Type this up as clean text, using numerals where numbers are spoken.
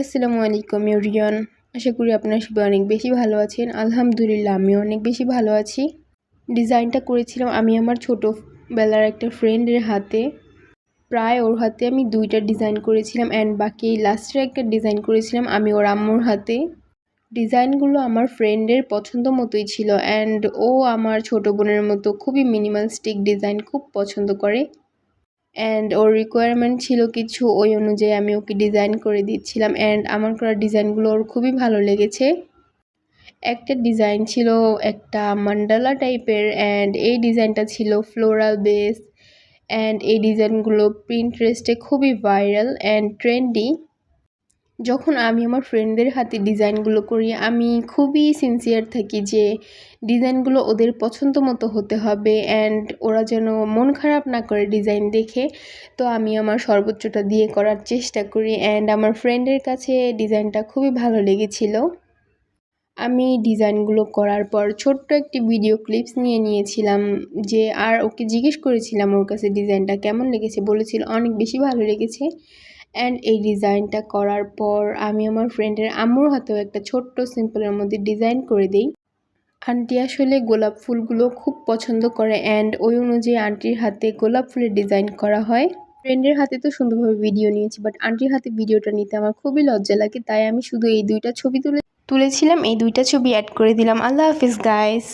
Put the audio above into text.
আসসালামু আলাইকুম এভরিওয়ান। আশা করি আপনারা সবাই অনেক বেশি ভালো আছেন। আলহামদুলিল্লাহ আমিও অনেক বেশি ভালো আছি। ডিজাইনটা করেছিলাম আমি আমার ছোটোবেলার একটা ফ্রেন্ডের হাতে। প্রায় ওর হাতে আমি 2টা ডিজাইন করেছিলাম অ্যান্ড বাকি লাস্টের একটা ডিজাইন করেছিলাম আমি ওর আম্মুর হাতে। ডিজাইনগুলো আমার ফ্রেন্ডের পছন্দ মতোই ছিল অ্যান্ড ও আমার ছোটো বোনের মতো খুবই মিনিমালিস্টিক ডিজাইন খুব পছন্দ করে অ্যান্ড ওর রিকোয়ারমেন্ট ছিল কিছু, ওই অনুযায়ী আমি ওকে ডিজাইন করে দিচ্ছিলাম অ্যান্ড আমার করা ডিজাইনগুলো ওর খুবই ভালো লেগেছে। একটা ডিজাইন ছিল একটা মান্ডালা টাইপের অ্যান্ড এই ডিজাইনটা ছিল ফ্লোরাল বেস অ্যান্ড এই ডিজাইনগুলো পিন্টারেস্টে খুবই ভাইরাল অ্যান্ড ট্রেন্ডি। যখন আমি আমার ফ্রেন্ডদের হাতে ডিজাইনগুলো করি আমি খুবই সিনসিয়ার থাকি যে ডিজাইনগুলো ওদের পছন্দ মতো হতে হবে অ্যান্ড ওরা যেন মন খারাপ না করে ডিজাইন দেখে। তো আমি আমার সর্বোচ্চটা দিয়ে করার চেষ্টা করি অ্যান্ড আমার ফ্রেন্ডের কাছে ডিজাইনটা খুবই ভালো লেগেছিল। আমি ডিজাইনগুলো করার পর ছোট্ট একটি ভিডিও ক্লিপস নিয়ে নিয়েছিলাম যে আর ওকে জিজ্ঞেস করেছিলাম ওর কাছে ডিজাইনটা কেমন লেগেছে, বলেছিল অনেক বেশি ভালো লেগেছে। অ্যান্ড এই ডিজাইনটা করার পর আমি আমার ফ্রেন্ডের আম্মুর হাতেও একটা ছোট্ট সিম্পলের মধ্যে ডিজাইন করে দিই। আন্টি আসলে গোলাপ ফুলগুলো খুব পছন্দ করে অ্যান্ড ওই অনুযায়ী আন্টির হাতে গোলাপ ফুলের ডিজাইন করা হয়। ফ্রেন্ডের হাতে তো সুন্দরভাবে ভিডিও নিয়েছি, বাট আন্টির হাতে ভিডিওটা নিতে আমার খুবই লজ্জা লাগে, তাই আমি শুধু এই 2টা ছবি তুলেছিলাম, এই 2টা ছবি অ্যাড করে দিলাম। আল্লাহ হাফিজ গাইস।